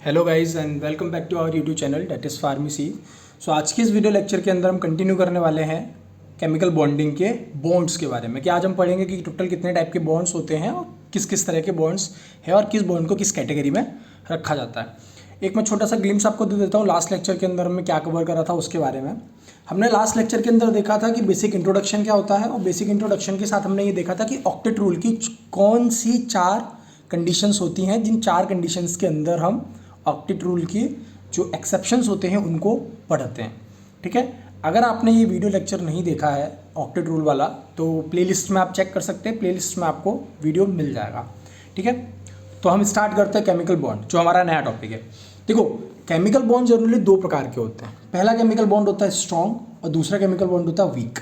Hello guys and welcome back to our YouTube channel that is pharmacy. So आज के इस video lecture के अंदर हम कंटिन्यू करने वाले हैं केमिकल बॉन्डिंग के बॉन्ड्स के बारे में कि आज हम पढ़ेंगे कि टोटल कितने टाइप के बॉन्ड्स होते हैं और किस किस तरह के बॉन्ड्स हैं और किस बॉन्ड को किस कैटेगरी में रखा जाता है। एक मैं छोटा सा ग्लिम्स आपको दे देता हूँ लास्ट लेक्चर के अंदर हमने क्या कवर करा था उसके बारे में। हमने लास्ट लेक्चर के अंदर देखा था कि बेसिक इंट्रोडक्शन क्या होता है और बेसिक इंट्रोडक्शन के साथ हमने ये देखा था कि ऑक्टेट रूल की कौन सी 4 कंडीशंस होती हैं, जिन 4 कंडीशंस के अंदर हम ऑक्टेट रूल की जो एक्सेप्शंस होते हैं उनको पढ़ते हैं। ठीक है, अगर आपने ये वीडियो लेक्चर नहीं देखा है ऑक्टेट रूल वाला तो प्लेलिस्ट में आप चेक कर सकते हैं, प्लेलिस्ट में आपको वीडियो मिल जाएगा। ठीक है, तो हम स्टार्ट करते हैं केमिकल बॉन्ड जो हमारा नया टॉपिक है। देखो, केमिकल बॉन्ड जनरली 2 प्रकार के होते हैं। पहला केमिकल बॉन्ड होता है स्ट्रॉन्ग और दूसरा केमिकल बॉन्ड होता है वीक।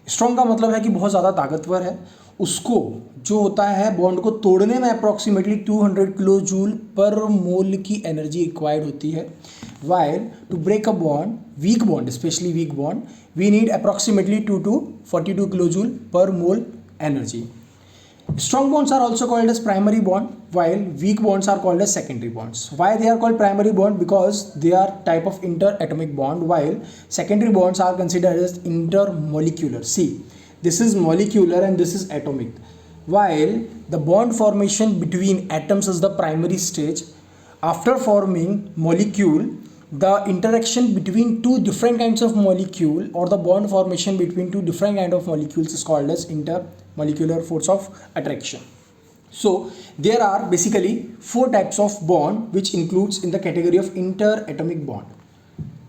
स्ट्रॉन्ग का मतलब है कि बहुत ज़्यादा ताकतवर है, उसको जो होता है बॉन्ड को तोड़ने में अप्रॉक्सीमेटली 200 किलो जूल पर मोल की एनर्जी रिक्वायर्ड होती है। While to break a bond, weak bond, specially weak bond, we need approximately 2 to 42 kilo joule per mole energy. Strong bonds are also called as primary bond, while weak bonds are called as secondary bonds. Why they are called primary bond? Because they are type of interatomic bond, while secondary bonds are considered as intermolecular. See, this is molecular and this is atomic. While the bond formation between atoms is the primary stage, after forming molecule, the interaction between 2 different kinds of molecule or the bond formation between 2 different kind of molecules is called as intermolecular force of attraction. So there are basically 4 types of bond which includes in the category of interatomic bond.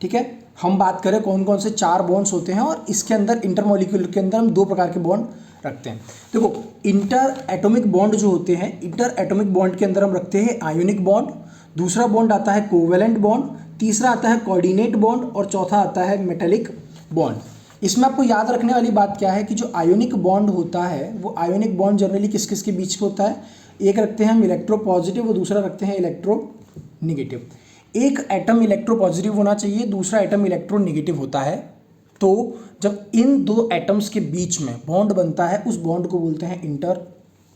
ठीक है, हम बात करें कौन कौन से 4 bonds होते हैं और इसके अंदर इंटरमोलिक्यूलर के अंदर हम 2 प्रकार के बॉन्ड रखते हैं। देखो, इंटर एटॉमिक बॉन्ड जो होते हैं, इंटर एटॉमिक बॉन्ड के अंदर हम रखते हैं आयोनिक बॉन्ड, दूसरा बॉन्ड आता है कोवेलेंट बॉन्ड, तीसरा आता है कोऑर्डिनेट बॉन्ड और चौथा आता है मेटेलिक बॉन्ड। इसमें आपको याद रखने वाली बात क्या है कि जो आयोनिक बॉन्ड होता है वो आयोनिक बॉन्ड जनरली किस किस के बीच में होता है। एक रखते हैं हम इलेक्ट्रो पॉजिटिव और दूसरा रखते हैं इलेक्ट्रो निगेटिव। एक एटम इलेक्ट्रो पॉजिटिव होना चाहिए, दूसरा एटम इलेक्ट्रो निगेटिव होता है। तो जब इन 2 एटम्स के बीच में बॉन्ड बनता है उस बॉन्ड को बोलते हैं इंटर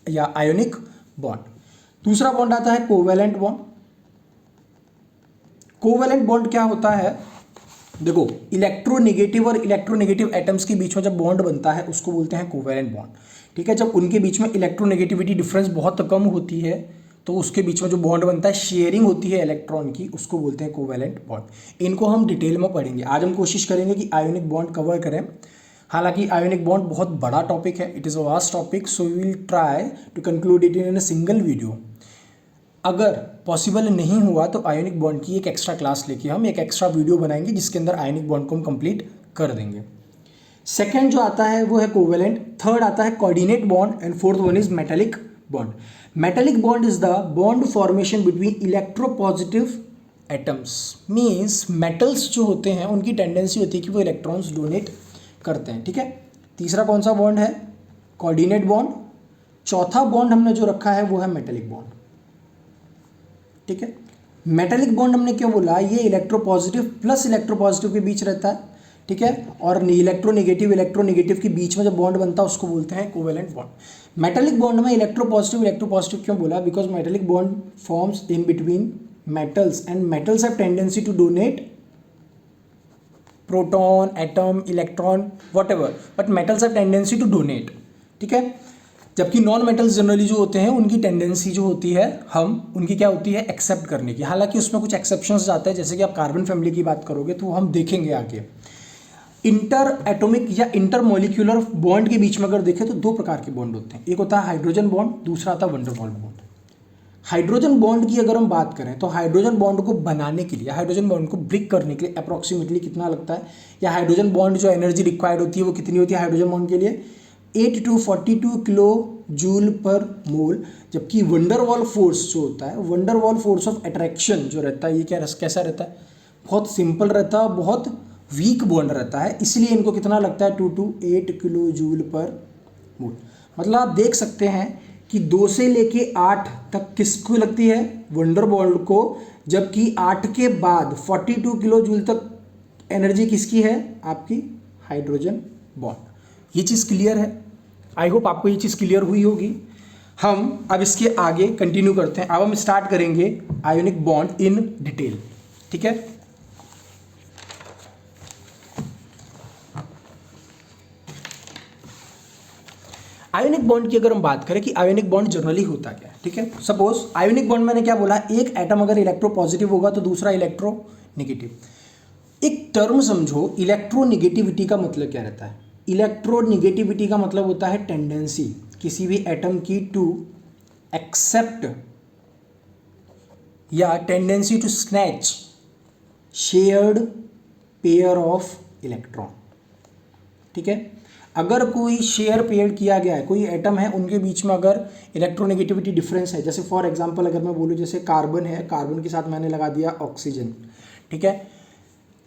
या आयोनिक बॉन्ड। दूसरा बॉन्ड आता है कोवेलेंट बॉन्ड। कोवेलेंट बॉन्ड क्या होता है? देखो, इलेक्ट्रोनेगेटिव और इलेक्ट्रोनेगेटिव एटम्स के बीच में जब बॉन्ड बनता है उसको बोलते हैं कोवेलेंट बॉन्ड। ठीक है, जब उनके बीच में इलेक्ट्रोनेगेटिविटी डिफरेंस बहुत कम होती है तो उसके बीच में जो बॉन्ड बनता है, शेयरिंग होती है इलेक्ट्रॉन की, उसको बोलते हैं कोवेलेंट बॉन्ड। इनको हम डिटेल में पढ़ेंगे। आज हम कोशिश करेंगे कि आयोनिक बॉन्ड कवर करें। हालांकि आयोनिक बॉन्ड बहुत बड़ा टॉपिक है, it is a vast topic, so we will try to conclude it in a single video. अगर पॉसिबल नहीं हुआ तो आयोनिक बॉन्ड की एक एक्स्ट्रा क्लास लेके हम एक एक्स्ट्रा वीडियो बनाएंगे जिसके अंदर आयोनिक बॉन्ड को हम कंप्लीट कर देंगे। सेकंड जो आता है वो है कोवेलेंट, थर्ड आता है coordinate bond and fourth one is metallic bond. Metallic bond is the bond formation between electropositive atoms. Means metals जो होते हैं उनकी टेंडेंसी होती है कि वो इलेक्ट्रॉन्स डोनेट करते हैं। ठीक है, तीसरा कौन सा बॉन्ड है? Coordinate bond. चौथा बॉन्ड हमने जो रखा है वो है मेटेलिक बॉन्ड। ठीक है, मेटेलिक बॉन्ड हमने क्यों बोला? ये इलेक्ट्रोपॉजिटिव प्लस इलेक्ट्रोपॉजिटिव के बीच रहता है। ठीक है, और इलेक्ट्रोनेगेटिव के बीच में जब बॉन्ड बनता है उसको बोलते हैं कोवेलेंट बॉन्ड। मेटेलिक बॉन्ड में इलेक्ट्रोपॉजिटिव क्यों बोला? Because metallic bond forms in between metals and metals have tendency to donate proton, atom, electron, whatever, but metals have tendency to donate. ठीक है, जबकि नॉन मेटल्स जनरली जो होते हैं उनकी टेंडेंसी जो होती है उनकी क्या होती है? एक्सेप्ट करने की। हालांकि उसमें कुछ एक्सेप्शंस आते हैं, जैसे कि आप कार्बन फैमिली की बात करोगे तो हम देखेंगे आगे। इंटर एटॉमिक या इंटरमोलिक्यूलर बॉन्ड के बीच में अगर देखें तो 2 प्रकार के बॉन्ड होते हैं। एक होता है हाइड्रोजन बॉन्ड, दूसरा आता है वंडरवॉल बॉन्ड। हाइड्रोजन बॉन्ड की अगर हम बात करें तो हाइड्रोजन बॉन्ड को बनाने के लिए, हाइड्रोजन बॉन्ड को ब्रेक करने के लिए अप्रॉक्सीमेटली कितना लगता है, या हाइड्रोजन बॉन्ड जो एनर्जी रिक्वायर्ड होती है वो कितनी होती है हाइड्रोजन बॉन्ड के लिए? 8 to 42 किलो जूल पर मोल। जबकि वंडरवॉल फोर्स जो होता है, वंडरवॉल फोर्स ऑफ अट्रैक्शन जो रहता है, ये कैसा रहता है? बहुत सिंपल रहता है, बहुत वीक बॉन्ड रहता है, इसलिए इनको कितना लगता है? 2 to 8 किलो जूल पर मोल। मतलब आप देख सकते हैं कि 2 से लेके 8 तक किसको लगती है? वंडरवॉल को। जबकि 8 के बाद 42 किलो जूल तक एनर्जी किसकी है? आपकी हाइड्रोजन बॉन्ड। ये चीज़ क्लियर है? आई होप आपको ये चीज़ क्लियर हुई होगी। हम अब इसके आगे कंटिन्यू करते हैं। अब हम स्टार्ट करेंगे आयोनिक बॉन्ड इन डिटेल, ठीक है। आयोनिक बॉन्ड की अगर हम बात करें कि आयोनिक बॉन्ड जनरली होता क्या है, ठीक है। सपोज आयोनिक बॉन्ड मैंने क्या बोला, एक एटम अगर इलेक्ट्रो पॉजिटिव होगा तो दूसरा इलेक्ट्रो नेगेटिव। एक टर्म समझो, इलेक्ट्रोनेगेटिविटी का मतलब क्या रहता है। इलेक्ट्रोनेगेटिविटी का मतलब होता है टेंडेंसी किसी भी एटम की टू एक्सेप्ट या tendency to snatch shared pair of electron, ठीक है। अगर कोई शेयर पेयर किया गया है, कोई एटम है उनके बीच में अगर इलेक्ट्रोनेगेटिविटी डिफरेंस है, जैसे फॉर एग्जांपल अगर मैं बोलूँ जैसे कार्बन है, कार्बन के साथ मैंने लगा दिया ऑक्सीजन, ठीक है।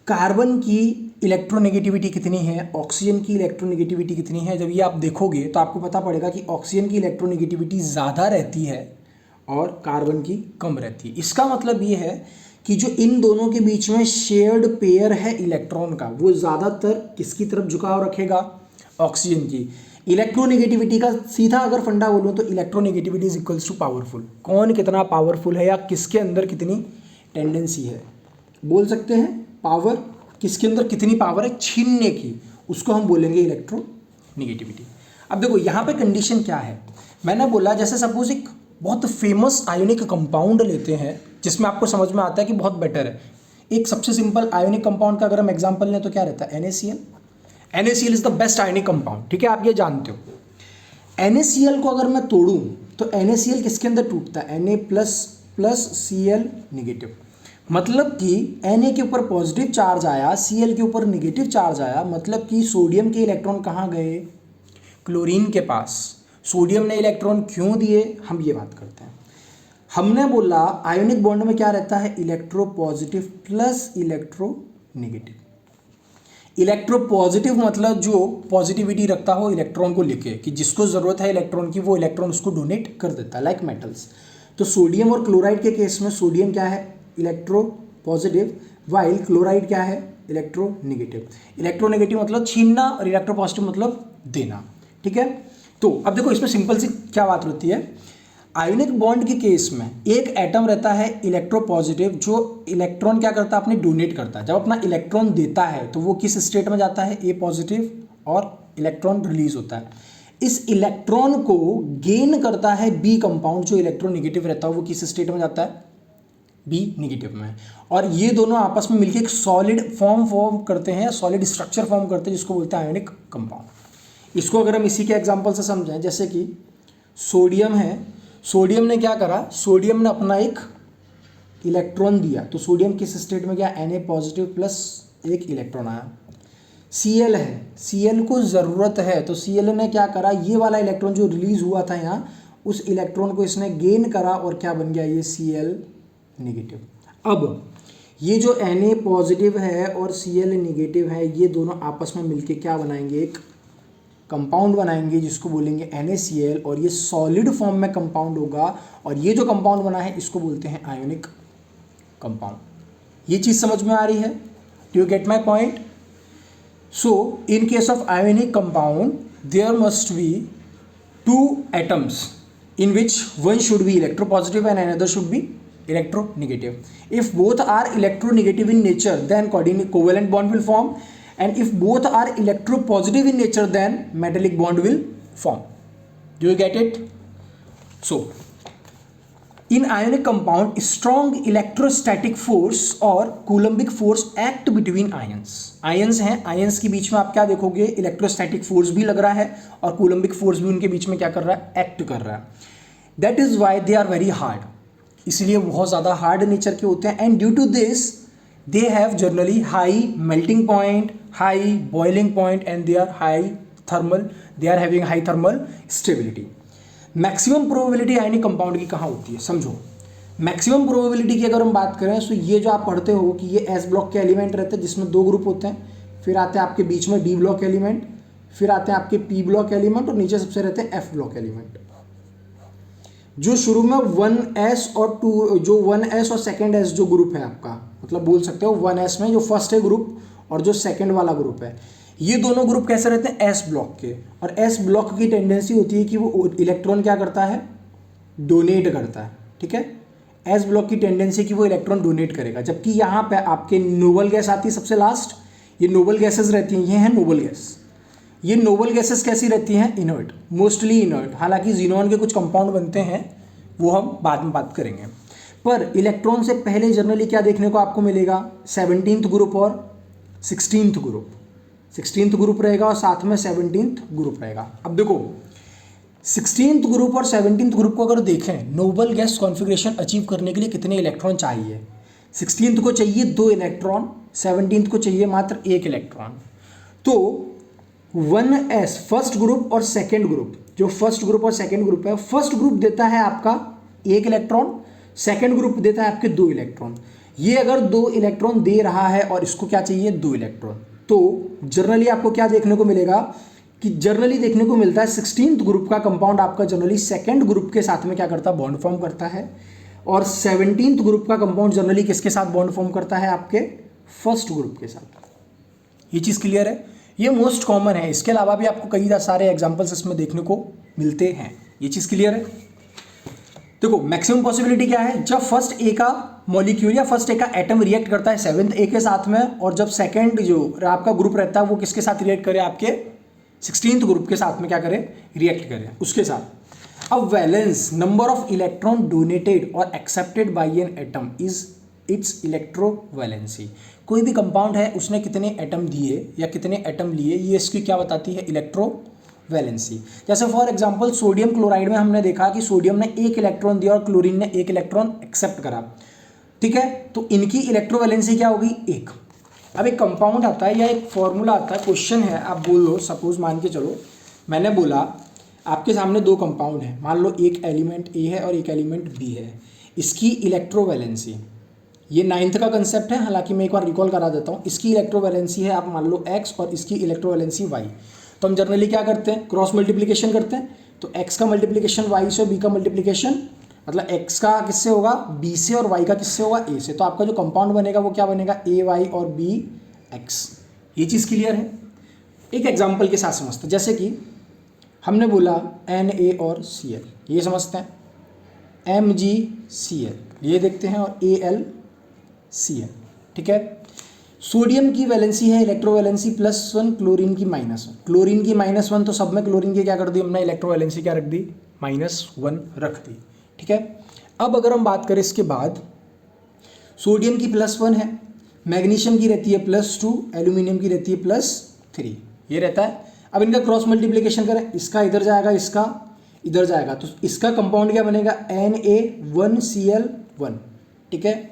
कार्बन की इलेक्ट्रोनेगेटिविटी कितनी है, ऑक्सीजन की इलेक्ट्रोनेगेटिविटी कितनी है, जब ये आप देखोगे तो आपको पता पड़ेगा कि ऑक्सीजन की इलेक्ट्रोनेगेटिविटी ज़्यादा रहती है और कार्बन की कम रहती है। इसका मतलब ये है कि जो इन दोनों के बीच में शेयर्ड पेयर है इलेक्ट्रॉन का, वो ज़्यादातर किसकी तरफ झुकाव रखेगा, ऑक्सीजन की। इलेक्ट्रोनेगेटिविटी का सीधा अगर फंडा बोलूँ तो electronegativity is equals to powerful. कौन कितना पावरफुल है या किसके अंदर कितनी टेंडेंसी है, बोल सकते हैं पावर, किसके अंदर कितनी पावर है छीनने की, उसको हम बोलेंगे इलेक्ट्रोनेगेटिविटी। अब देखो यहाँ पे कंडीशन क्या है, मैंने बोला जैसे सपोज एक बहुत फेमस आयोनिक कंपाउंड लेते हैं जिसमें आपको समझ में आता है कि बहुत बेटर है। एक सबसे सिंपल आयोनिक कंपाउंड का अगर हम एग्जांपल लें तो क्या रहता है, NaCl। NaCl is the best ionic compound, ठीक है, आप ये जानते हो। NaCl को अगर मैं तोड़ूं तो NaCl किसके अंदर टूटता है, Na++Cl नेगेटिव। मतलब कि Na के ऊपर पॉजिटिव चार्ज आया, Cl के ऊपर नेगेटिव चार्ज आया, मतलब कि सोडियम के इलेक्ट्रॉन कहाँ गए, क्लोरीन के पास। सोडियम ने इलेक्ट्रॉन क्यों दिए, हम ये बात करते हैं। हमने बोला आयोनिक बॉन्ड में क्या रहता है, electro positive plus electro negative. Electro positive मतलब जो पॉजिटिविटी रखता हो इलेक्ट्रॉन को लेके, कि जिसको ज़रूरत है इलेक्ट्रॉन की वो इलेक्ट्रॉन उसको डोनेट कर देता है, लाइक मेटल्स। तो सोडियम और क्लोराइड के केस में सोडियम क्या है, इलेक्ट्रो पॉजिटिव, वाइल क्लोराइड क्या है, इलेक्ट्रो नेगेटिव। इलेक्ट्रो नेगेटिव मतलब छीनना और इलेक्ट्रो पॉजिटिव मतलब देना, ठीक है। तो अब देखो इसमें सिंपल सी क्या बात होती है, आयोनिक बॉन्ड के केस में एक एटम रहता है इलेक्ट्रो पॉजिटिव, जो इलेक्ट्रॉन क्या करता है, अपने डोनेट करता है। जब अपना इलेक्ट्रॉन देता है तो वो किस स्टेट में जाता है, ए पॉजिटिव, और इलेक्ट्रॉन रिलीज होता है। इस इलेक्ट्रॉन को गेन करता है बी कंपाउंड, जो इलेक्ट्रॉन नेगेटिव रहता है वो किस स्टेट में जाता है, बी नेगेटिव में। और ये दोनों आपस में मिलकर एक सॉलिड फॉर्म करते हैं, सॉलिड स्ट्रक्चर फॉर्म करते हैं, जिसको बोलते हैं आयोनिक कंपाउंड। इसको अगर हम इसी के एग्जांपल से समझें, जैसे कि सोडियम है, सोडियम ने क्या करा, सोडियम ने अपना एक इलेक्ट्रॉन दिया, तो सोडियम किस स्टेट में गया, Na पॉजिटिव प्लस एक इलेक्ट्रॉन आया। Cl है, Cl को ज़रूरत है, तो Cl ने क्या करा, ये वाला इलेक्ट्रॉन जो रिलीज हुआ था यहाँ, उस इलेक्ट्रॉन को इसने गेन करा और क्या बन गया, ये Cl नेगेटिव। अब ये जो Na पॉजिटिव है और Cl नेगेटिव है, ये दोनों आपस में मिलके क्या बनाएंगे, एक कंपाउंड बनाएंगे जिसको बोलेंगे NaCl, और ये सॉलिड फॉर्म में कंपाउंड होगा, और ये जो कंपाउंड बना है इसको बोलते हैं आयोनिक कंपाउंड। ये चीज़ समझ में आ रही है, do you get my point. So in case of ionic compound there must be two atoms in which one should be electropositive and another should be electronegative. If both are electronegative in nature, then covalent bond will form, and if both are electropositive in nature, then metallic bond will form. Do you get it? So in ionic compound, strong electrostatic force और coulombic force act between ions. Ions हैं, ions के बीच में आप क्या देखोगे, electrostatic force भी लग रहा है और कूलम्बिक फोर्स भी उनके बीच में क्या कर रहा है, एक्ट कर रहा है। That is why they are very hard, इसलिए बहुत ज़्यादा हार्ड नेचर के होते हैं। And due to this they have generally high melting point, high boiling point, and they are high thermal, they are having high thermal stability. Maximum probability ionic compound की कहाँ होती है, समझो। मैक्सिमम प्रोबेबिलिटी की अगर हम बात करें तो ये जो आप पढ़ते हो कि ये एस ब्लॉक के एलिमेंट रहते हैं जिसमें दो ग्रुप होते हैं, फिर आते हैं आपके बीच में डी ब्लॉक एलिमेंट, फिर आते हैं आपके पी ब्लॉक एलिमेंट, और नीचे सबसे रहते हैं एफ ब्लॉक एलिमेंट। जो शुरू में 1s और 2, जो 1s और सेकेंड एस जो ग्रुप है आपका, मतलब बोल सकते हो 1s में जो फर्स्ट है ग्रुप और जो सेकेंड वाला ग्रुप है, ये दोनों ग्रुप कैसे रहते हैं, एस ब्लॉक के। और एस ब्लॉक की टेंडेंसी होती है कि वो इलेक्ट्रॉन क्या करता है, डोनेट करता है, ठीक है। एस ब्लॉक की टेंडेंसी कि वो इलेक्ट्रॉन डोनेट करेगा, जबकि यहाँ पे आपके नोबल गैस आती है सबसे लास्ट। ये नोबल गैसेस रहती हैं, ये हैं नोबल गैस। ये नोबल गैसेस कैसी रहती हैं? Inert, mostly inert. हालांकि जीनोन के कुछ कंपाउंड बनते हैं, वो हम बाद में बात करेंगे। पर इलेक्ट्रॉन से पहले जनरली क्या देखने को आपको मिलेगा? 17th ग्रुप और 16th ग्रुप। 16th ग्रुप रहेगा और साथ में 17th ग्रुप रहेगा। अब देखो 16th ग्रुप और 17th ग्रुप को अगर देखें, नोबल गैस कॉन्फ़िगरेशन अचीव करने के लिए कितने इलेक्ट्रॉन चाहिए? 16th को चाहिए 2 इलेक्ट्रॉन, 17th को चाहिए मात्र 1 इलेक्ट्रॉन। तो 1s फर्स्ट ग्रुप और सेकेंड ग्रुप, जो फर्स्ट ग्रुप और सेकेंड ग्रुप है, फर्स्ट ग्रुप देता है आपका 1 इलेक्ट्रॉन, सेकेंड ग्रुप देता है आपके 2 इलेक्ट्रॉन। ये अगर 2 इलेक्ट्रॉन दे रहा है और इसको क्या चाहिए? 2 इलेक्ट्रॉन। तो जनरली आपको क्या देखने को मिलेगा कि जनरली देखने को मिलता है 16th ग्रुप का कंपाउंड आपका जनरली सेकेंड ग्रुप के साथ में क्या करता है? बॉन्ड फॉर्म करता है। और 17th ग्रुप का कंपाउंड जनरली किसके साथ बॉन्ड फॉर्म करता है? आपके फर्स्ट ग्रुप के साथ। ये चीज़ क्लियर है? ये मोस्ट कॉमन है। इसके अलावा भी आपको कई सारे एग्जाम्पल्स इसमें देखने को मिलते हैं। ये चीज़ क्लियर है? देखो मैक्सिमम पॉसिबिलिटी क्या है? जब फर्स्ट ए का मॉलिक्यूल या फर्स्ट ए का एटम रिएक्ट करता है 7th ए के साथ में, और जब सेकेंड जो आपका ग्रुप रहता है वो किसके साथ रिएक्ट करे? आपके 16th ग्रुप के साथ में क्या करे? रिएक्ट करे उसके साथ। अब valence, number of electron donated और accepted by an atom is its electrovalency. कोई भी कंपाउंड है उसने कितने एटम दिए या कितने एटम लिए, ये इसकी क्या बताती है? इलेक्ट्रोवैलेंसी। जैसे फॉर एग्जांपल सोडियम क्लोराइड में हमने देखा कि सोडियम ने 1 इलेक्ट्रॉन दिया और क्लोरीन ने 1 इलेक्ट्रॉन एक्सेप्ट करा, ठीक है। तो इनकी इलेक्ट्रोवैलेंसी क्या होगी? 1। अब एक कंपाउंड आता है या एक फॉर्मूला आता है, क्वेश्चन है, आप बोल लो, सपोज मान के चलो मैंने बोला आपके सामने 2 कंपाउंड है, मान लो एक एलिमेंट ए है और एक एलिमेंट बी है, इसकी इलेक्ट्रोवैलेंसी, ये 9th का कंसेप्ट है, हालांकि मैं एक बार रिकॉल करा देता हूँ। इसकी इलेक्ट्रोवैलेंसी है आप मान लो x और इसकी इलेक्ट्रोवैलेंसी y। तो हम जनरली क्या करते हैं? क्रॉस मल्टीप्लिकेशन करते हैं। तो x का मल्टीप्लिकेशन y से और b का मल्टीप्लिकेशन, मतलब x का किससे होगा? b से, और y का किससे होगा? a से। तो आपका जो कंपाउंड बनेगा वो क्या बनेगा? ay और bx। ये चीज़ क्लियर है? एक एग्जाम्पल के साथ समझते हैं। जैसे कि हमने बोला Na और Cl, ये समझते हैं। MgCl ये देखते हैं, और AlCl, ठीक है। सोडियम की वैलेंसी है इलेक्ट्रोवैलेंसी +1, क्लोरीन की -1। क्लोरीन की -1, तो सब में क्लोरीन की क्या कर दी हमने? इलेक्ट्रोवैलेंसी क्या रख दी? -1 रख दी, ठीक है। अब अगर हम बात करें इसके बाद, सोडियम की +1 है, मैग्नीशियम की रहती है +2, एल्यूमिनियम की रहती है +3, ये रहता है। अब इनका क्रॉस मल्टीप्लिकेशन करें, इसका इधर जाएगा, इसका इधर जाएगा, तो इसका कंपाउंड क्या बनेगा? Na1Cl1, ठीक है।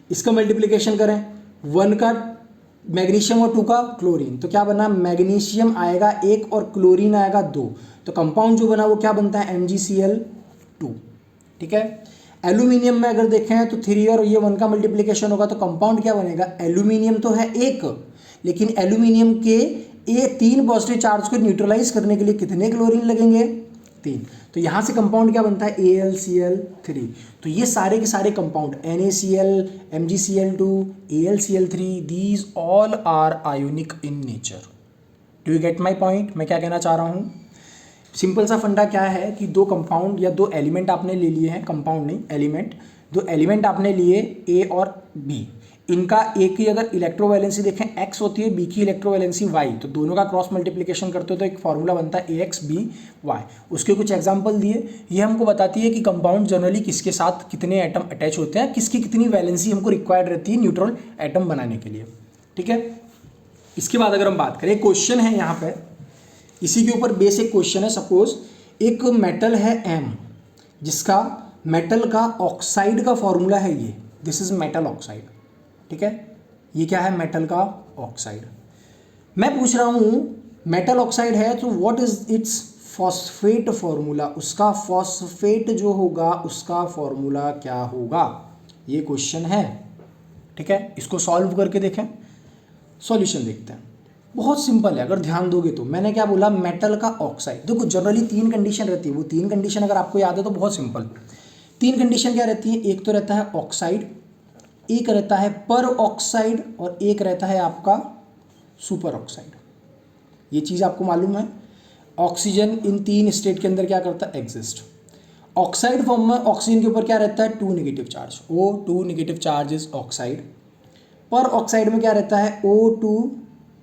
इसका मल्टीप्लिकेशन करें, 1 का मैग्नीशियम और 2 का क्लोरीन, तो क्या बना? मैग्नीशियम आएगा 1 और क्लोरीन आएगा 2, तो कंपाउंड जो बना वो क्या बनता है? MgCl2, ठीक है। एल्यूमिनियम में अगर देखें तो 3 और ये 1 का मल्टीप्लिकेशन होगा, तो कंपाउंड क्या बनेगा? एल्यूमिनियम तो है 1, लेकिन एल्यूमिनियम के 3 पॉजिटिव चार्ज को न्यूट्रलाइज करने के लिए कितने क्लोरीन लगेंगे? 3। तो यहाँ से कंपाउंड क्या बनता है? AlCl3। तो ये सारे के सारे compound NaCl, MgCl2, AlCl3, these all are ionic in nature. Do you get my point? मैं क्या कहना चाह रहा हूँ? सिंपल सा फंडा क्या है कि 2 कंपाउंड या 2 एलिमेंट आपने ले लिए हैं, कंपाउंड नहीं एलिमेंट, 2 एलिमेंट आपने लिए A और B, इनका A की अगर इलेक्ट्रोवैलेंसी देखें X होती है, B की इलेक्ट्रोवैलेंसी Y, तो दोनों का क्रॉस मल्टीप्लिकेशन करते हो तो एक फॉर्मूला बनता है AXBY। उसके कुछ एग्जांपल दिए, ये हमको बताती है कि कंपाउंड जनरली किसके साथ कितने एटम अटैच होते हैं, किसकी कितनी वैलेंसी हमको रिक्वायर्ड रहती है न्यूट्रल एटम बनाने के लिए, ठीक है। इसके बाद अगर हम बात करें, क्वेश्चन है यहाँ पे, इसी के ऊपर बेसिक क्वेश्चन है। सपोज एक मेटल है M, जिसका मेटल का ऑक्साइड का फॉर्मूला है ये, दिस इज मेटल ऑक्साइड, ठीक है। ये क्या है? मेटल का ऑक्साइड। मैं पूछ रहा हूँ मेटल ऑक्साइड है तो what is it's phosphate formula, उसका फॉस्फेट जो होगा उसका फॉर्मूला क्या होगा? ये क्वेश्चन है, ठीक है। इसको सॉल्व करके देखें, सॉल्यूशन देखते हैं। बहुत सिंपल है, अगर ध्यान दोगे तो। मैंने क्या बोला? मेटल का ऑक्साइड। देखो जनरली 3 कंडीशन रहती है, वो 3 कंडीशन अगर आपको याद है तो बहुत सिंपल। 3 कंडीशन क्या रहती है? एक तो रहता है ऑक्साइड, एक रहता है पर ऑक्साइड, और एक रहता है आपका सुपर ऑक्साइड। ये चीज़ आपको मालूम है। ऑक्सीजन इन 3 स्टेट के अंदर क्या करता है? एग्जिस्ट। ऑक्साइड फॉर्म में ऑक्सीजन के ऊपर क्या रहता है, 2 negative charge, O2 negative charge is oxide. पर ऑक्साइड में क्या रहता है, O2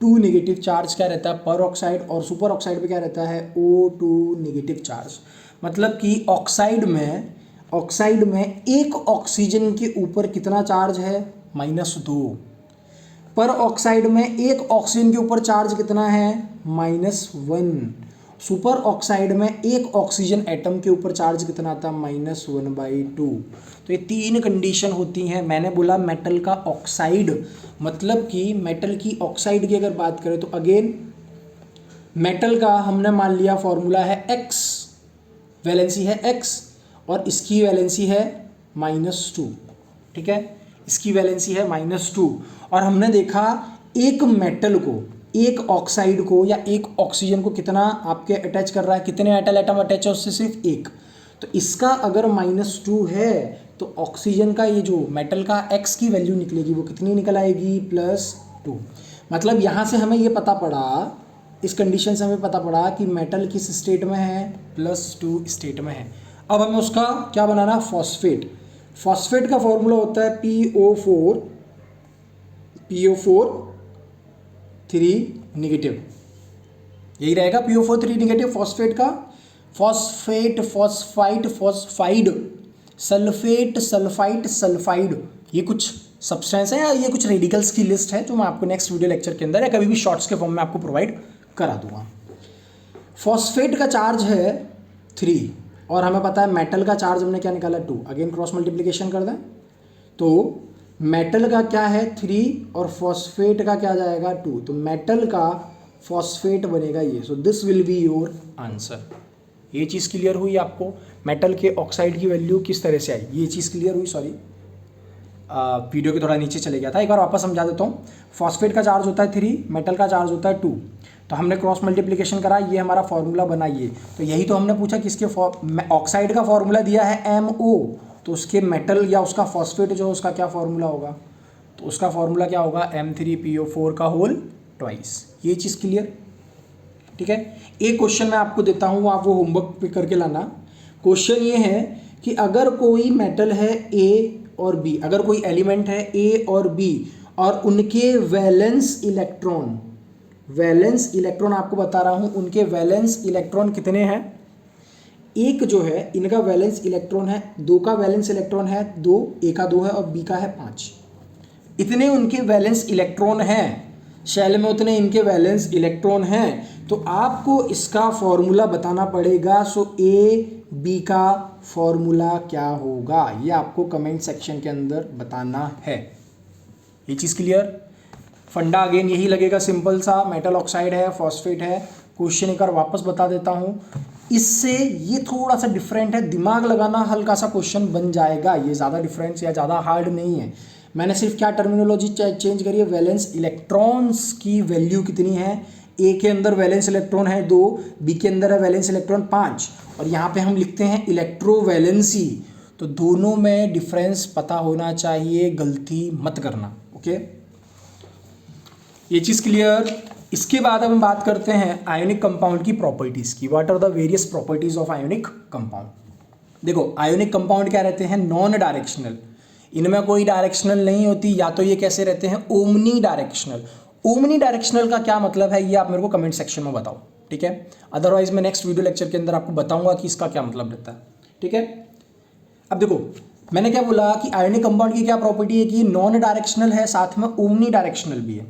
2 नेगेटिव चार्ज क्या रहता है पर ऑक्साइड, और सुपर ऑक्साइड में क्या रहता है O2 नेगेटिव चार्ज। मतलब कि ऑक्साइड में एक ऑक्सीजन के ऊपर कितना चार्ज है, -2। पर ऑक्साइड में एक ऑक्सीजन के ऊपर चार्ज कितना है, -1। सुपर ऑक्साइड में एक ऑक्सीजन एटम के ऊपर चार्ज कितना आता है, -1/2। तो ये 3 कंडीशन होती हैं। मैंने बोला मेटल का ऑक्साइड, मतलब कि मेटल की ऑक्साइड की अगर बात करें तो अगेन मेटल का हमने मान लिया फॉर्मूला है X, वैलेंसी है X, और इसकी वैलेंसी है -2। ठीक है, इसकी वैलेंसी है -2। और हमने देखा एक मेटल को, एक ऑक्साइड को या एक ऑक्सीजन को कितना आपके अटैच कर रहा है, कितने मेटल एटम अटैच है उससे, सिर्फ एक। तो इसका अगर -2 है तो ऑक्सीजन का ये जो मेटल का X की वैल्यू निकलेगी वो कितनी निकल आएगी, +2। मतलब यहाँ से हमें ये पता पड़ा, इस कंडीशन से हमें पता पड़ा कि मेटल किस स्टेट में है, +2 स्टेट में है। अब हमें उसका क्या बनाना, फॉस्फेट। फॉस्फेट का फॉर्मूला होता है PO4 3 नेगेटिव, यही रहेगा PO4 3 नेगेटिव फॉस्फेट का। Phosphate, phosphide, phosphide, sulphate, sulphide, sulphide, ये कुछ सब्सटेंस है या ये कुछ रेडिकल्स की लिस्ट है जो मैं आपको नेक्स्ट वीडियो लेक्चर के अंदर या कभी भी शॉर्ट्स के फॉर्म में आपको प्रोवाइड करा दूंगा। फॉस्फेट का चार्ज है 3 और हमें पता है मेटल का चार्ज हमने क्या निकाला, 2। अगेन क्रॉस मल्टीप्लिकेशन कर दें तो मेटल का क्या है 3 और फॉस्फेट का क्या जाएगा 2, तो मेटल का फॉस्फेट बनेगा ये। So this will be your answer. ये चीज़ क्लियर हुई आपको, मेटल के ऑक्साइड की वैल्यू किस तरह से आई, ये चीज़ क्लियर हुई। सॉरी वीडियो के थोड़ा नीचे चले गया था, एक बार वापस समझा देता हूँ। फॉस्फेट का चार्ज होता है 3, मेटल का चार्ज होता है 2। तो हमने क्रॉस मल्टीप्लिकेशन करा, ये हमारा फॉर्मूला बनाइए। तो यही तो हमने पूछा किसके ऑक्साइड का फॉर्मूला दिया है MO, तो उसके मेटल या उसका फॉस्फेट जो है उसका क्या फॉर्मूला होगा, तो उसका फॉर्मूला क्या होगा M3PO4 का होल ट्वाइस। ये चीज़ क्लियर, ठीक है। एक क्वेश्चन मैं आपको देता हूँ, आप वो होमवर्क पे करके लाना। क्वेश्चन ये है कि अगर कोई मेटल है A और B, अगर कोई एलिमेंट है A और B और उनके वैलेंस इलेक्ट्रॉन आपको बता रहा हूँ, उनके वैलेंस इलेक्ट्रॉन कितने हैं। एक जो है इनका वैलेंस इलेक्ट्रॉन है, 2 का वैलेंस इलेक्ट्रॉन है 2, A का 2 है और B का है 5। इतने उनके वैलेंस इलेक्ट्रॉन हैं, शेल में उतने इनके वैलेंस इलेक्ट्रॉन हैं। तो आपको इसका फॉर्मूला बताना पड़ेगा। सो AB का फॉर्मूला क्या होगा, ये आपको कमेंट सेक्शन के अंदर बताना है। ये चीज़ क्लियर, फंडा अगेन यही लगेगा, सिंपल सा, मेटल ऑक्साइड है, फॉस्फेट है। क्वेश्चन एक बार वापस बता देता हूँ, इससे ये थोड़ा सा डिफरेंट है, दिमाग लगाना हल्का सा क्वेश्चन बन जाएगा। ये ज़्यादा डिफरेंस या ज़्यादा हार्ड नहीं है। मैंने सिर्फ क्या टर्मिनोलॉजी चेंज करी है, वैलेंस इलेक्ट्रॉन्स की वैल्यू कितनी है। ए के अंदर वैलेंस इलेक्ट्रॉन है 2, बी के अंदर है वैलेंस इलेक्ट्रॉन 5, और यहाँ पे हम लिखते हैं इलेक्ट्रोवैलेंसी। तो दोनों में डिफरेंस पता होना चाहिए, गलती मत करना, ओके। ये चीज़ क्लियर। इसके बाद हम बात करते हैं आयोनिक कंपाउंड की प्रॉपर्टीज़ की। What are the various properties of ionic compound. देखो आयोनिक कंपाउंड क्या रहते हैं, नॉन डायरेक्शनल, इनमें कोई डायरेक्शनल नहीं होती, या तो ये कैसे रहते हैं, ओमनी डायरेक्शनल। ओमनी डायरेक्शनल का क्या मतलब है, ये आप मेरे को कमेंट सेक्शन में बताओ, ठीक है। अदरवाइज मैं नेक्स्ट वीडियो लेक्चर के अंदर आपको बताऊंगा कि इसका क्या मतलब रहता है, ठीक है। अब देखो मैंने क्या बोला कि आयोनिक कंपाउंड की क्या प्रॉपर्टी है कि नॉन डायरेक्शनल है, साथ में ओमनी डायरेक्शनल भी है।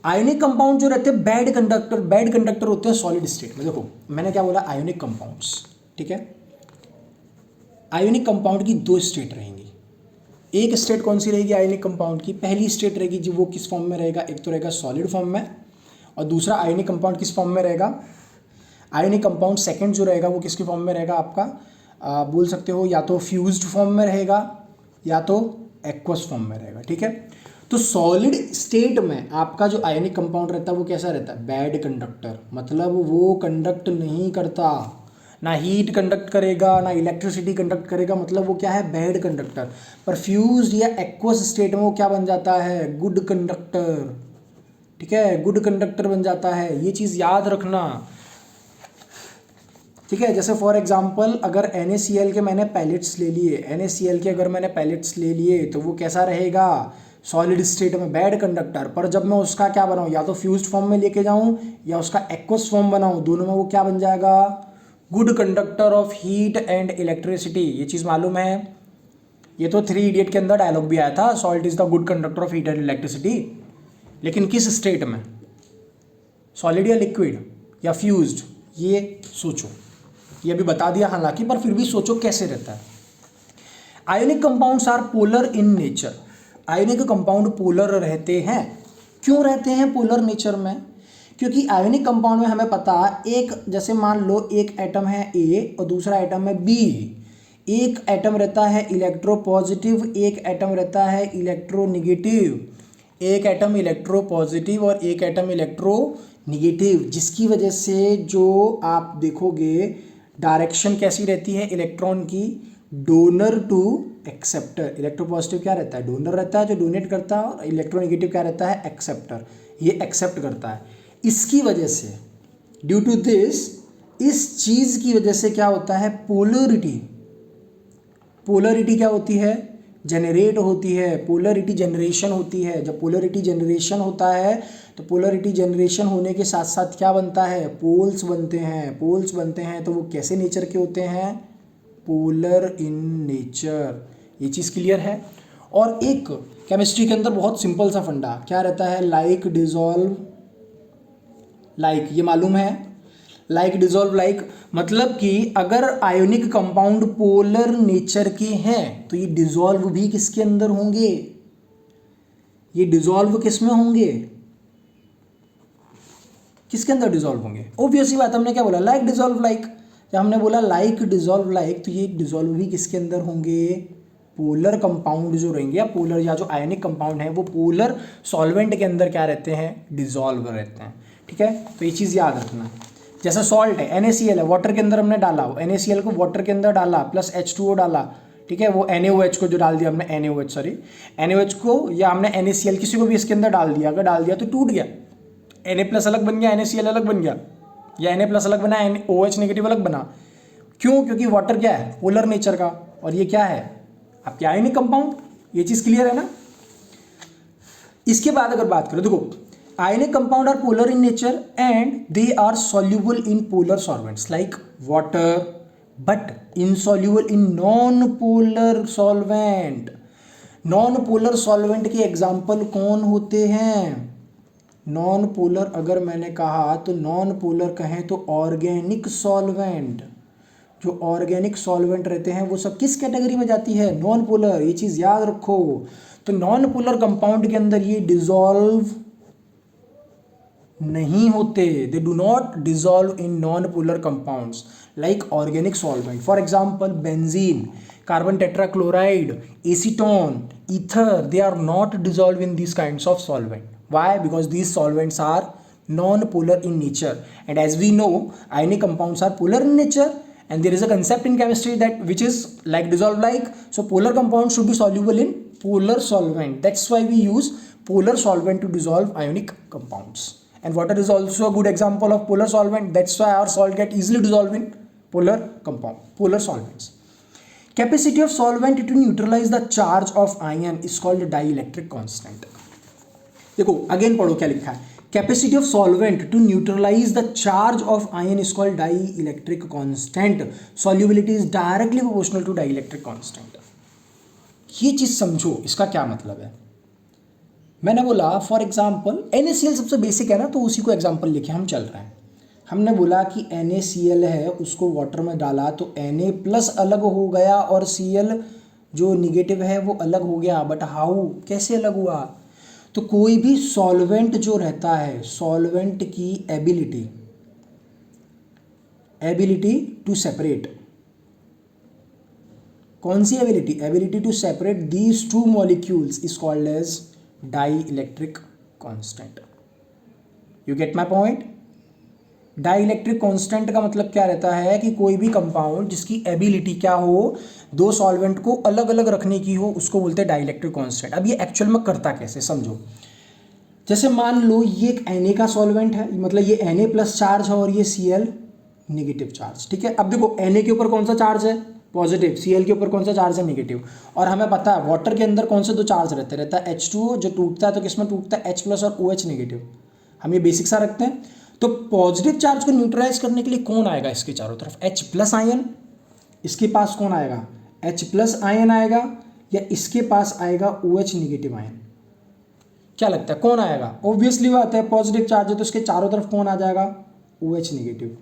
आयोनिक कंपाउंड जो रहते हैं बैड कंडक्टर होते हैं सॉलिड स्टेट में। देखो मैंने क्या बोला, आयोनिक कंपाउंड्स, ठीक है। आयोनिक कंपाउंड की 2 स्टेट रहेंगी। एक स्टेट कौन सी रहेगी आयोनिक कंपाउंड की, पहली स्टेट रहेगी जो वो किस फॉर्म में रहेगा, एक तो रहेगा सॉलिड फॉर्म में, और दूसरा आयोनिक कंपाउंड किस फॉर्म में रहेगा। आयोनिक कंपाउंड सेकंड जो रहेगा वो किसके फॉर्म में रहेगा, आपका बोल सकते हो या तो फ्यूज्ड फॉर्म में रहेगा या तो एक्वस फॉर्म में रहेगा, ठीक है। तो सॉलिड स्टेट में आपका जो आयोनिक कंपाउंड रहता है वो कैसा रहता है, बैड कंडक्टर, मतलब वो कंडक्ट नहीं करता, ना हीट कंडक्ट करेगा ना इलेक्ट्रिसिटी कंडक्ट करेगा, मतलब वो क्या है, बैड कंडक्टर। पर फ्यूज्ड या एक्वस स्टेट में वो क्या बन जाता है, गुड कंडक्टर, ठीक है, गुड कंडक्टर बन जाता है। ये चीज़ याद रखना। ठीक है। जैसे फॉर एग्जांपल अगर NaCl के मैंने पैलेट्स ले लिए, NaCl के अगर मैंने पैलेट्स ले लिए तो वो कैसा रहेगा, सॉलिड स्टेट में बैड कंडक्टर। पर जब मैं उसका क्या बनाऊँ, या तो फ्यूज्ड फॉर्म में लेके जाऊँ या उसका एक्वस फॉर्म बनाऊँ, दोनों में वो क्या बन जाएगा, good conductor of heat and electricity. ये चीज़ मालूम है, ये तो 3 इडियट के अंदर डायलॉग भी आया था, salt is the good conductor of heat and electricity. लेकिन किस स्टेट में, सॉलिड या लिक्विड या फ्यूज्ड, ये सोचो। ये अभी बता दिया हालांकि, पर फिर भी सोचो कैसे रहता है। Ionic compounds are polar in nature. Ionic compound polar रहते हैं। क्यों रहते हैं पोलर नेचर में, क्योंकि आयोनिक कंपाउंड में हमें पता, एक जैसे मान लो एक एटम है A और दूसरा एटम है B। एक एटम रहता है इलेक्ट्रोपॉजिटिव, एक एटम रहता है इलेक्ट्रोनिगेटिव। एक एटम इलेक्ट्रोपॉजिटिव और एक एटम इलेक्ट्रोनिगेटिव, जिसकी वजह से जो आप देखोगे डायरेक्शन कैसी रहती है इलेक्ट्रॉन की, डोनर टू एक्सेप्टर। इलेक्ट्रोपॉजिटिव क्या रहता है, डोनर रहता है जो डोनेट करता है, और इलेक्ट्रोनिगेटिव क्या रहता है, एक्सेप्टर, ये एक्सेप्ट करता है। इसकी वजह से, ड्यू टू दिस, इस चीज़ की वजह से क्या होता है, पोलरिटी। पोलरिटी क्या होती है, जनरेट होती है, पोलरिटी जनरेशन होती है। जब पोलरिटी जनरेशन होता है तो पोलरिटी जनरेशन होने के साथ साथ क्या बनता है, पोल्स बनते हैं। पोल्स बनते हैं तो वो कैसे नेचर के होते हैं, पोलर इन नेचर। ये चीज़ क्लियर है। और एक केमिस्ट्री के अंदर बहुत सिंपल सा फंडा क्या रहता है, लाइक डिजॉल्व लाइक, ये मालूम है। लाइक डिजॉल्व लाइक मतलब कि अगर आयोनिक कंपाउंड पोलर नेचर के हैं तो ये डिजॉल्व भी किसके अंदर होंगे, ये डिजॉल्व किस में होंगे, किसके अंदर डिजॉल्व होंगे। ऑब्वियसली बात, हमने क्या बोला, लाइक डिजॉल्व लाइक। जब हमने बोला लाइक डिजॉल्व लाइक तो ये डिजॉल्व भी किसके अंदर होंगे, पोलर कंपाउंड जो रहेंगे, या पोलर या जो आयोनिक कंपाउंड है वो पोलर सॉल्वेंट के अंदर क्या रहते हैं, डिजॉल्व रहते हैं। ठीक है, तो ये चीज़ याद रखना। जैसे सॉल्ट है, NaCl है, वाटर के अंदर हमने डाला, NaCl को वाटर के अंदर डाला प्लस H2O डाला। ठीक है, वो NaOH को जो डाल दिया हमने, NaOH को, या हमने NaCl किसी को भी इसके अंदर डाल दिया, अगर डाल दिया तो टूट गया, Na+ अलग बन गया, NaCl अलग बन गया, या Na+ अलग बना, OH नेगेटिव अलग बना। क्यों, क्योंकि वाटर क्या है, पोलर नेचर का, और ये क्या है आपके आयोनिक कंपाउंड। ये चीज़ क्लियर है ना। इसके बाद अगर बात करें, देखो ionic compound are polar in nature and they are soluble in polar solvents like water but insoluble in non-polar solvent। non-polar solvent के एग्जाम्पल कौन होते हैं, non-polar अगर मैंने कहा तो non-polar कहें तो ऑर्गेनिक सॉल्वेंट। जो ऑर्गेनिक सॉल्वेंट रहते हैं वो सब किस कैटेगरी में जाती है, नॉन पोलर। ये चीज़ याद रखो। तो नॉन पोलर कंपाउंड के अंदर ये डिजॉल्व नहीं होते, they do not dissolve in non polar compounds like organic solvent. For example benzene, carbon tetrachloride, acetone, ether, they are not dissolved in these kinds of solvent. Why? Because these solvents are non-polar in nature, and as we know ionic compounds are polar in nature, and there is a concept in chemistry that which is like dissolve like. So polar compounds should be soluble in polar solvent. That's why we use polar solvent to dissolve ionic compounds. And water is also a good example of polar solvent. That's why our salt get easily dissolved in polar solvents. Capacity of solvent to neutralize the charge of ion is called dielectric constant. देखो again पढ़ो क्या लिखा है, capacity of solvent to neutralise the charge of ion is called dielectric constant. Solubility is directly proportional to dielectric constant. ये चीज समझो, इसका क्या मतलब है। मैंने बोला फॉर एग्जांपल NaCl सबसे बेसिक है ना, तो उसी को एग्जांपल लेके हम चल रहे हैं। हमने बोला कि NaCl है, उसको वाटर में डाला तो Na+ अलग हो गया और Cl जो निगेटिव है वो अलग हो गया। बट हाउ, कैसे अलग हुआ। तो कोई भी सॉल्वेंट जो रहता है, सॉल्वेंट की एबिलिटी टू सेपरेट, कौन सी ability to separate these two molecules is called as dielectric constant. You get my point. Dielectric constant का मतलब क्या रहता है कि कोई भी कंपाउंड जिसकी एबिलिटी क्या हो, दो सॉल्वेंट को अलग अलग रखने की हो, उसको बोलते हैं डाइइलेक्ट्रिक कांस्टेंट। अब ये एक्चुअल में करता कैसे समझो। जैसे मान लो ये एक Na का सॉल्वेंट है, मतलब ये Na+ चार्ज है और ये Cl नेगेटिव चार्ज। ठीक है, अब देखो Na के ऊपर कौन सा चार्ज है, पॉजिटिव, Cl के ऊपर कौन सा चार्ज है, नेगेटिव। और हमें पता है वाटर के अंदर कौन से दो चार्ज रहता है H2O, जो टूटता है तो किसमें टूटता है, H प्लस और OH नेगेटिव। हम ये बेसिक सा रखते हैं। तो पॉजिटिव चार्ज को न्यूट्रलाइज करने के लिए कौन आएगा इसके चारों तरफ, H प्लस आयन। इसके पास कौन आएगा, H प्लस आयन आएगा, या इसके पास आएगा OH नेगेटिव आयन। क्या लगता है कौन आएगा? ऑब्वियसली बात है पॉजिटिव चार्ज है तो इसके चारों तरफ कौन आ जाएगा, OH नेगेटिव।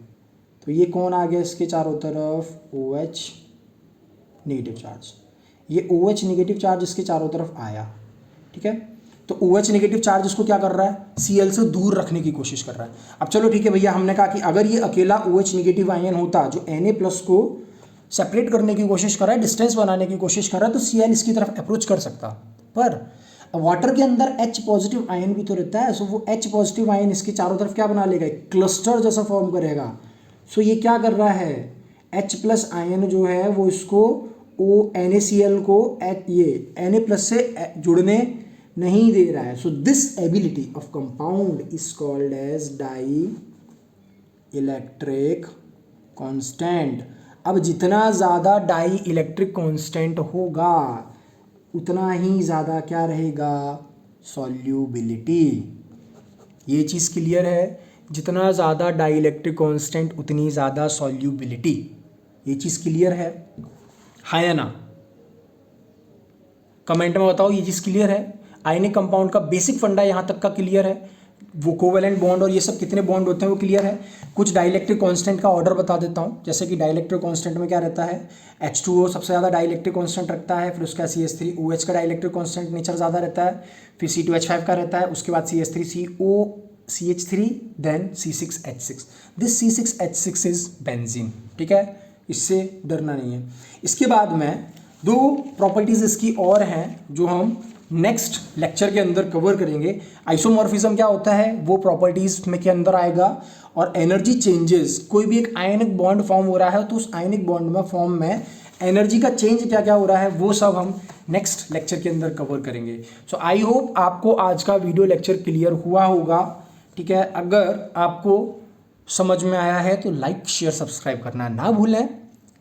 तो ये कौन आ गया इसके चारों तरफ, OH नेगेटिव चार्ज। ये OH नेगेटिव चार्ज इसके चारों तरफ आया। ठीक है, तो OH नेगेटिव चार्ज इसको क्या कर रहा है, Cl से दूर रखने की कोशिश कर रहा है। अब चलो ठीक है भैया, हमने कहा कि अगर ये अकेला OH नेगेटिव आयन होता जो Na प्लस को सेपरेट करने की कोशिश कर रहा है, डिस्टेंस बनाने की कोशिश कर रहा है, तो Cl इसकी तरफ अप्रोच कर सकता। पर वाटर के अंदर H पॉजिटिव आयन भी तो रहता है, सो वो H पॉजिटिव आयन इसके चारों तरफ क्या बना लेगा, क्लस्टर जैसा फॉर्म करेगा। सो ये क्या कर रहा है, H प्लस आयन जो है वो इसको NaCl को ये Na प्लस से जुड़ने नहीं दे रहा है। So this ability of compound is called as dielectric constant. अब जितना ज़्यादा डाई इलेक्ट्रिक कांस्टेंट होगा उतना ही ज़्यादा क्या रहेगा, सॉल्यूबिलिटी। ये चीज़ क्लियर है, जितना ज़्यादा डाई इलेक्ट्रिक कांस्टेंट उतनी ज़्यादा सॉल्यूबिलिटी। ये चीज़ क्लियर है, हाँ या ना? कमेंट में बताओ ये चीज़ क्लियर है। आयनिक कंपाउंड का बेसिक फंडा यहाँ तक का क्लियर है, वो कोवेलेंट बॉन्ड और ये सब कितने बॉन्ड होते हैं वो क्लियर है। कुछ डाइलेक्ट्रिक कांस्टेंट का ऑर्डर बता देता हूँ, जैसे कि डाइलेक्ट्रिक कांस्टेंट में क्या रहता है, H2O सबसे ज़्यादा डाइलेक्ट्रिक कांस्टेंट रखता है, फिर उसका CH3, OH का डाइलेक्ट्रिक कांस्टेंट नेचर ज़्यादा रहता है, फिर C2H5 का रहता है, उसके बाद CH3CO CH3 then C6H6। This C6H6 is benzene. ठीक है, इससे डरना नहीं है। इसके बाद में दो प्रॉपर्टीज़ इसकी और हैं जो हम नेक्स्ट लेक्चर के अंदर कवर करेंगे। आइसोमॉर्फिज्म क्या होता है वो प्रॉपर्टीज़ में के अंदर आएगा, और एनर्जी चेंजेस, कोई भी एक आयनिक बॉन्ड फॉर्म हो रहा है तो उस आयनिक बॉन्ड में फॉर्म में एनर्जी का चेंज क्या क्या हो रहा है वो सब हम नेक्स्ट लेक्चर के अंदर कवर करेंगे। सो आई होप आपको आज का वीडियो लेक्चर क्लियर हुआ होगा। ठीक है, अगर आपको समझ में आया है तो लाइक शेयर सब्सक्राइब करना ना भूलें।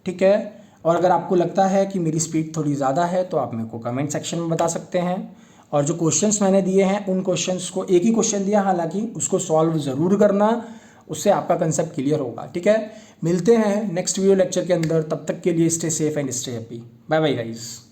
ठीक है, और अगर आपको लगता है कि मेरी स्पीड थोड़ी ज़्यादा है तो आप मेरे को कमेंट सेक्शन में बता सकते हैं। और जो क्वेश्चंस मैंने दिए हैं उन क्वेश्चंस को, एक ही क्वेश्चन दिया हालांकि, उसको सॉल्व ज़रूर करना, उससे आपका कंसेप्ट क्लियर होगा। ठीक है, मिलते हैं नेक्स्ट वीडियो लेक्चर के अंदर, तब तक के लिए stay safe and stay happy. Bye bye guys.